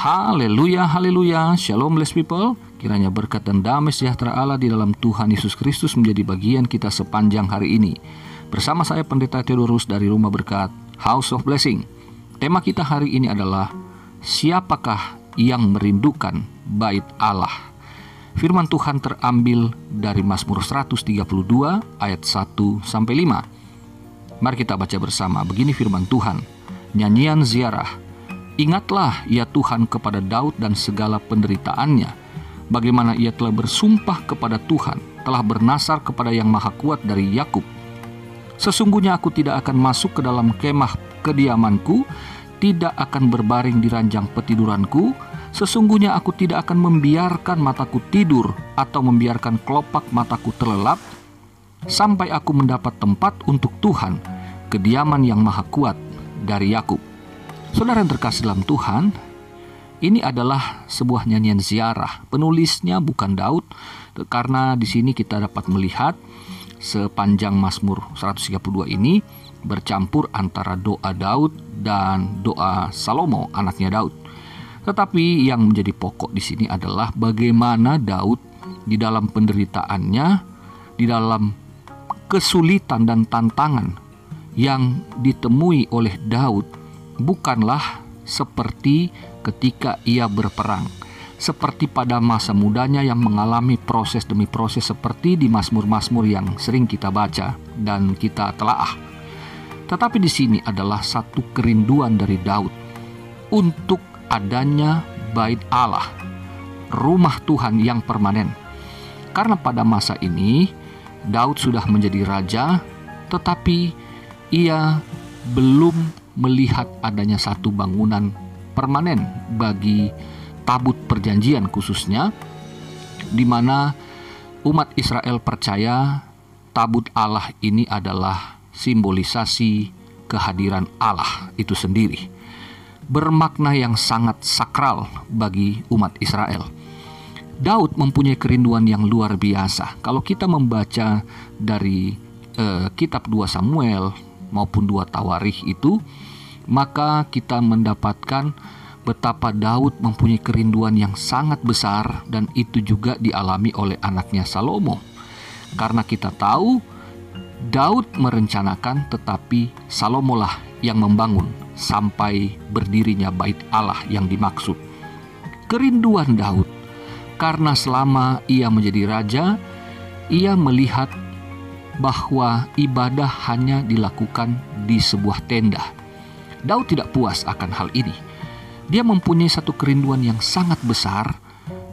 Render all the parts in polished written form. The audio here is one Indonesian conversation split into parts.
Haleluya, haleluya, shalom blessed people. Kiranya berkat dan damai sejahtera Allah di dalam Tuhan Yesus Kristus menjadi bagian kita sepanjang hari ini. Bersama saya Pendeta Theodorus dari Rumah Berkat House of Blessing. Tema kita hari ini adalah siapakah yang merindukan bait Allah. Firman Tuhan terambil dari Mazmur 132 ayat 1-5. Mari kita baca bersama. Begini firman Tuhan. Nyanyian ziarah. Ingatlah ya Tuhan kepada Daud dan segala penderitaannya, bagaimana ia telah bersumpah kepada Tuhan, telah bernasar kepada Yang Maha Kuat dari Yakub. Sesungguhnya aku tidak akan masuk ke dalam kemah kediamanku, tidak akan berbaring di ranjang petiduranku. Sesungguhnya aku tidak akan membiarkan mataku tidur atau membiarkan kelopak mataku terlelap, sampai aku mendapat tempat untuk Tuhan, kediaman Yang Maha Kuat dari Yakub. Saudara yang terkasih dalam Tuhan, ini adalah sebuah nyanyian ziarah. Penulisnya bukan Daud, karena di sini kita dapat melihat sepanjang Mazmur 132 ini bercampur antara doa Daud dan doa Salomo, anaknya Daud. Tetapi yang menjadi pokok di sini adalah bagaimana Daud di dalam penderitaannya, di dalam kesulitan dan tantangan yang ditemui oleh Daud bukanlah seperti ketika ia berperang, seperti pada masa mudanya yang mengalami proses demi proses seperti di Mazmur-Mazmur yang sering kita baca dan kita telaah. Tetapi di sini adalah satu kerinduan dari Daud untuk adanya bait Allah, rumah Tuhan yang permanen. Karena pada masa ini Daud sudah menjadi raja, tetapi ia belum melihat adanya satu bangunan permanen bagi tabut perjanjian khususnya, di mana umat Israel percaya tabut Allah ini adalah simbolisasi kehadiran Allah itu sendiri, bermakna yang sangat sakral bagi umat Israel. Daud mempunyai kerinduan yang luar biasa. Kalau kita membaca dari kitab 2 Samuel maupun 2 Tawarikh itu, maka kita mendapatkan betapa Daud mempunyai kerinduan yang sangat besar, dan itu juga dialami oleh anaknya Salomo. Karena kita tahu Daud merencanakan, tetapi Salomo lah yang membangun sampai berdirinya bait Allah yang dimaksud. Kerinduan Daud karena selama ia menjadi raja, ia melihat bahwa ibadah hanya dilakukan di sebuah tenda. Daud tidak puas akan hal ini. Dia mempunyai satu kerinduan yang sangat besar,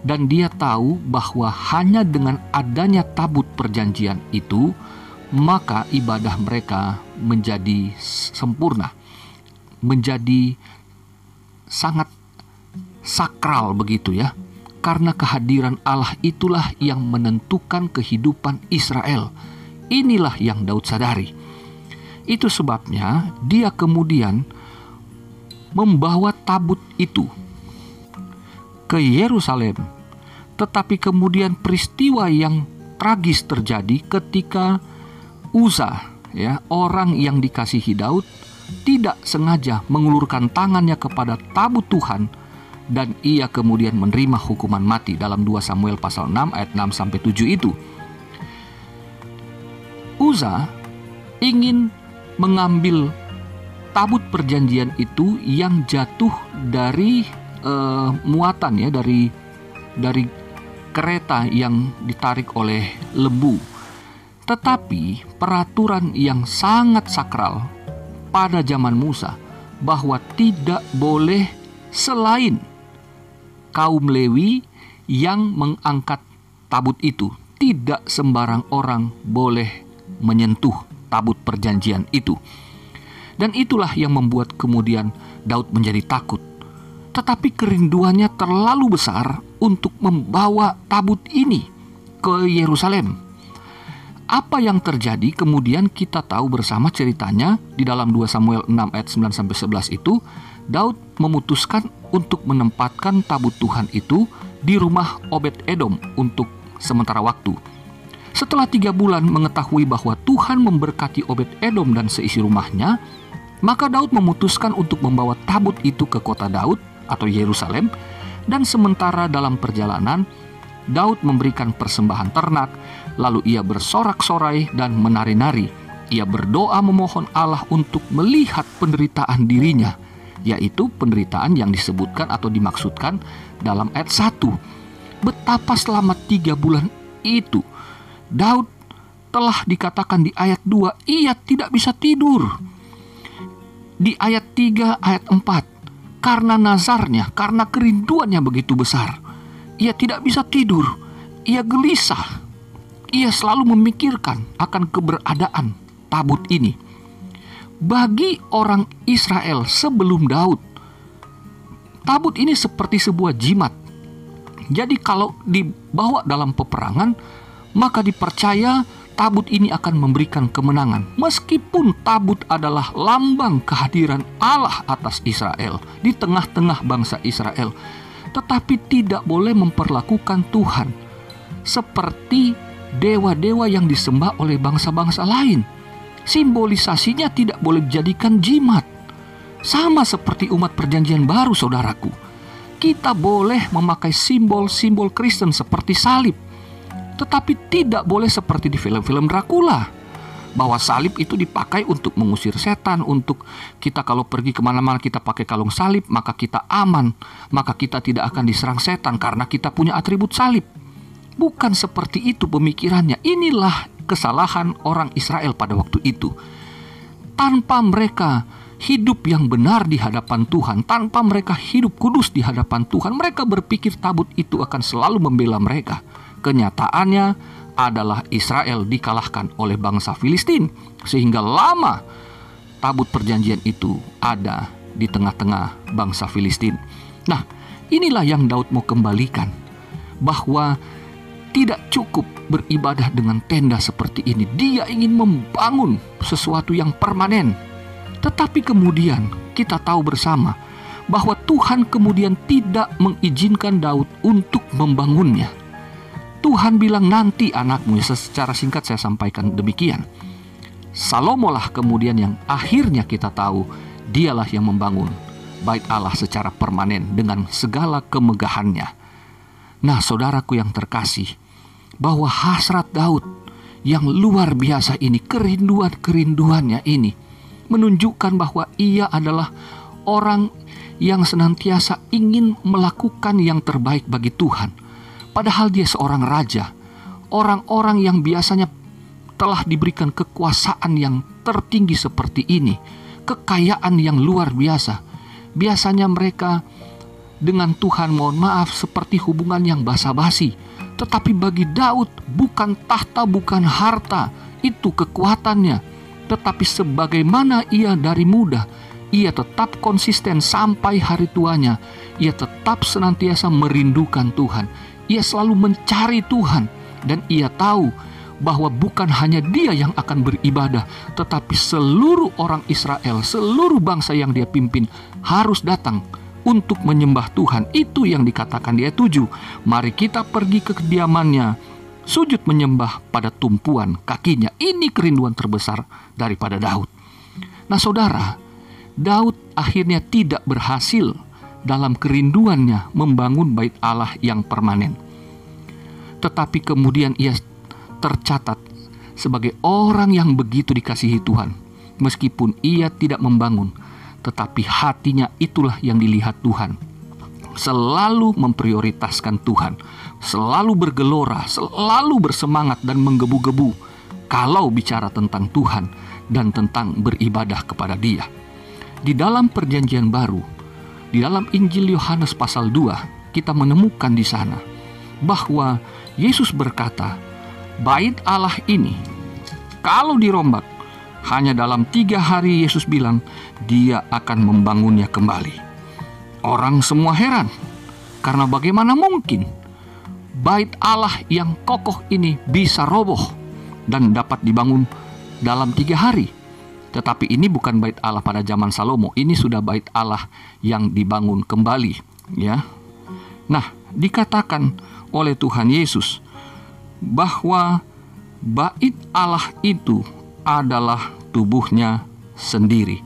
dan dia tahu bahwa hanya dengan adanya tabut perjanjian itu, maka ibadah mereka menjadi sempurna, menjadi sangat sakral begitu ya. Karena kehadiran Allah itulah yang menentukan kehidupan Israel. Inilah yang Daud sadari. Itu sebabnya dia kemudian membawa tabut itu ke Yerusalem. Tetapi kemudian peristiwa yang tragis terjadi ketika Uza, ya, orang yang dikasihi Daud, tidak sengaja mengulurkan tangannya kepada tabut Tuhan, dan ia kemudian menerima hukuman mati dalam 2 Samuel pasal 6 ayat 6-7 itu. Uza ingin mengambil tabut perjanjian itu yang jatuh dari muatan ya, dari kereta yang ditarik oleh lembu. Tetapi peraturan yang sangat sakral pada zaman Musa bahwa tidak boleh selain kaum Lewi yang mengangkat tabut itu. Tidak sembarang orang boleh menyentuh tabut perjanjian itu. Dan itulah yang membuat kemudian Daud menjadi takut. Tetapi kerinduannya terlalu besar untuk membawa tabut ini ke Yerusalem. Apa yang terjadi kemudian kita tahu bersama ceritanya di dalam 2 Samuel 6 ayat 9-11 itu. Daud memutuskan untuk menempatkan tabut Tuhan itu di rumah Obed-Edom untuk sementara waktu. Setelah 3 bulan mengetahui bahwa Tuhan memberkati Obed-Edom dan seisi rumahnya, maka Daud memutuskan untuk membawa tabut itu ke kota Daud atau Yerusalem. Dan sementara dalam perjalanan, Daud memberikan persembahan ternak, lalu ia bersorak-sorai dan menari-nari. Ia berdoa memohon Allah untuk melihat penderitaan dirinya, yaitu penderitaan yang disebutkan atau dimaksudkan dalam ayat 1. Betapa selama 3 bulan itu Daud telah dikatakan di ayat 2, ia tidak bisa tidur. Di ayat 3, ayat 4, karena nazarnya, karena kerinduannya begitu besar, ia tidak bisa tidur, ia gelisah, ia selalu memikirkan akan keberadaan tabut ini. Bagi orang Israel sebelum Daud, tabut ini seperti sebuah jimat. Jadi kalau dibawa dalam peperangan, maka dipercaya tabut ini akan memberikan kemenangan. Meskipun tabut adalah lambang kehadiran Allah atas Israel di tengah-tengah bangsa Israel, tetapi tidak boleh memperlakukan Tuhan seperti dewa-dewa yang disembah oleh bangsa-bangsa lain. Simbolisasinya tidak boleh dijadikan jimat. Sama seperti umat perjanjian baru, saudaraku. Kita boleh memakai simbol-simbol Kristen seperti salib, tetapi tidak boleh seperti di film-film Dracula, bahwa salib itu dipakai untuk mengusir setan, untuk kita kalau pergi kemana-mana kita pakai kalung salib, maka kita aman, maka kita tidak akan diserang setan karena kita punya atribut salib. Bukan seperti itu pemikirannya. Inilah kesalahan orang Israel pada waktu itu. Tanpa mereka hidup yang benar di hadapan Tuhan, tanpa mereka hidup kudus di hadapan Tuhan, mereka berpikir tabut itu akan selalu membela mereka. Kenyataannya adalah Israel dikalahkan oleh bangsa Filistin, sehingga lama tabut perjanjian itu ada di tengah-tengah bangsa Filistin. Nah, inilah yang Daud mau kembalikan, bahwa tidak cukup beribadah dengan tenda seperti ini. Dia ingin membangun sesuatu yang permanen. Tetapi kemudian kita tahu bersama bahwa Tuhan kemudian tidak mengizinkan Daud untuk membangunnya. Tuhan bilang, nanti anakmu. Secara singkat saya sampaikan demikian. Salomo lah kemudian yang akhirnya kita tahu dialah yang membangun bait Allah secara permanen dengan segala kemegahannya. Nah, saudaraku yang terkasih, bahwa hasrat Daud yang luar biasa ini, kerinduannya ini, menunjukkan bahwa ia adalah orang yang senantiasa ingin melakukan yang terbaik bagi Tuhan. Padahal dia seorang raja, orang-orang yang biasanya telah diberikan kekuasaan yang tertinggi seperti ini, kekayaan yang luar biasa. Biasanya mereka dengan Tuhan, mohon maaf, seperti hubungan yang basa-basi. Tetapi bagi Daud, bukan tahta, bukan harta, itu kekuatannya. Tetapi sebagaimana ia dari muda, ia tetap konsisten sampai hari tuanya. Ia tetap senantiasa merindukan Tuhan. Ia selalu mencari Tuhan. Dan ia tahu bahwa bukan hanya dia yang akan beribadah, tetapi seluruh orang Israel, seluruh bangsa yang dia pimpin harus datang untuk menyembah Tuhan. Itu yang dikatakan di ayat 7. Mari kita pergi ke kediamannya, sujud menyembah pada tumpuan kakinya. Ini kerinduan terbesar daripada Daud. Nah saudara, Daud akhirnya tidak berhasil dalam kerinduannya membangun bait Allah yang permanen. Tetapi kemudian ia tercatat sebagai orang yang begitu dikasihi Tuhan. Meskipun ia tidak membangun, tetapi hatinya itulah yang dilihat Tuhan. Selalu memprioritaskan Tuhan, selalu bergelora, selalu bersemangat dan menggebu-gebu kalau bicara tentang Tuhan dan tentang beribadah kepada Dia. Di dalam Perjanjian Baru, di dalam Injil Yohanes pasal 2, kita menemukan di sana bahwa Yesus berkata, bait Allah ini kalau dirombak, hanya dalam 3 hari Yesus bilang Dia akan membangunnya kembali. Orang semua heran, karena bagaimana mungkin bait Allah yang kokoh ini bisa roboh dan dapat dibangun dalam 3 hari. Tetapi ini bukan bait Allah pada zaman Salomo, ini sudah bait Allah yang dibangun kembali, ya. Nah, dikatakan oleh Tuhan Yesus bahwa bait Allah itu adalah tubuhnya sendiri.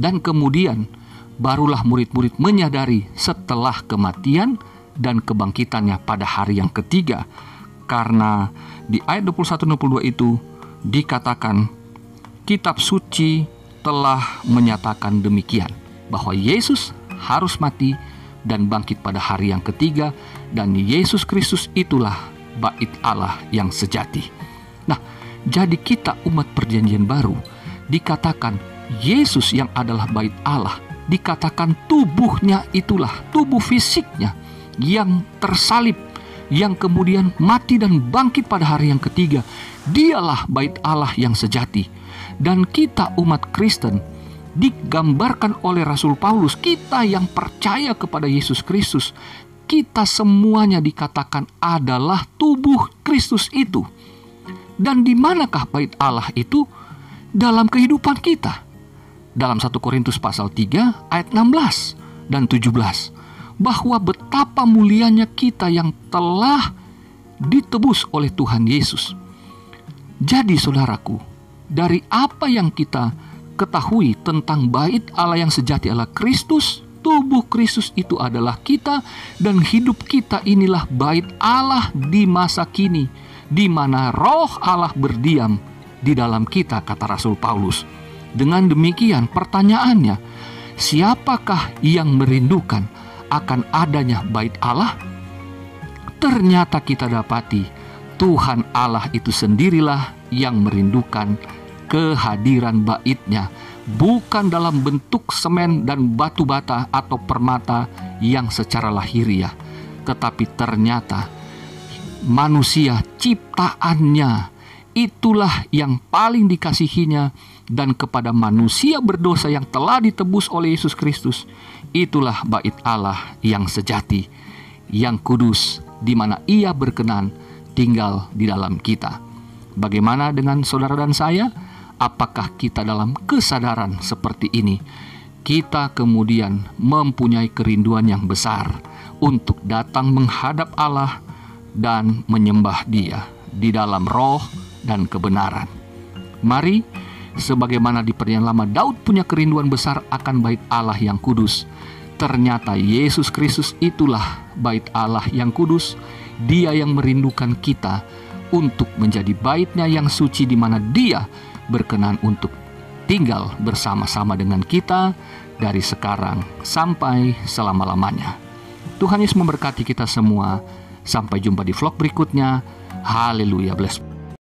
Dan kemudian barulah murid-murid menyadari setelah kematian dan kebangkitannya pada hari yang ketiga. Karena di ayat 21-22 itu dikatakan, kitab suci telah menyatakan demikian, bahwa Yesus harus mati dan bangkit pada hari yang ketiga, dan Yesus Kristus itulah bait Allah yang sejati. Nah, jadi kita umat perjanjian baru dikatakan Yesus yang adalah bait Allah, dikatakan tubuhnya itulah, tubuh fisiknya yang tersalib, yang kemudian mati dan bangkit pada hari yang ketiga. Dialah bait Allah yang sejati. Dan kita umat Kristen digambarkan oleh Rasul Paulus, kita yang percaya kepada Yesus Kristus, kita semuanya dikatakan adalah tubuh Kristus itu. Dan di manakah bait Allah itu? Dalam kehidupan kita. Dalam 1 Korintus pasal 3 ayat 16 dan 17, bahwa betapa mulianya kita yang telah ditebus oleh Tuhan Yesus. Jadi saudaraku, dari apa yang kita ketahui tentang bait Allah yang sejati adalah Kristus, tubuh Kristus itu adalah kita, dan hidup kita inilah bait Allah di masa kini, di mana roh Allah berdiam di dalam kita, kata Rasul Paulus. Dengan demikian pertanyaannya, siapakah yang merindukan akan adanya bait Allah? Ternyata kita dapati Tuhan Allah itu sendirilah yang merindukan kehadiran bait-Nya, bukan dalam bentuk semen dan batu bata atau permata yang secara lahiriah, tetapi ternyata manusia ciptaannya itulah yang paling dikasihinya, dan kepada manusia berdosa yang telah ditebus oleh Yesus Kristus, itulah bait Allah yang sejati, yang kudus, di mana Ia berkenan tinggal di dalam kita. Bagaimana dengan saudara dan saya? Apakah kita dalam kesadaran seperti ini? Kita kemudian mempunyai kerinduan yang besar untuk datang menghadap Allah dan menyembah Dia di dalam roh dan kebenaran. Mari, sebagaimana di Perjanjian Lama Daud punya kerinduan besar akan bait Allah yang kudus, ternyata Yesus Kristus itulah bait Allah yang kudus. Dia yang merindukan kita untuk menjadi bait-Nya yang suci, di mana Dia berkenan untuk tinggal bersama-sama dengan kita dari sekarang sampai selama-lamanya. Tuhan Yesus memberkati kita semua. Sampai jumpa di vlog berikutnya. Haleluya, bless.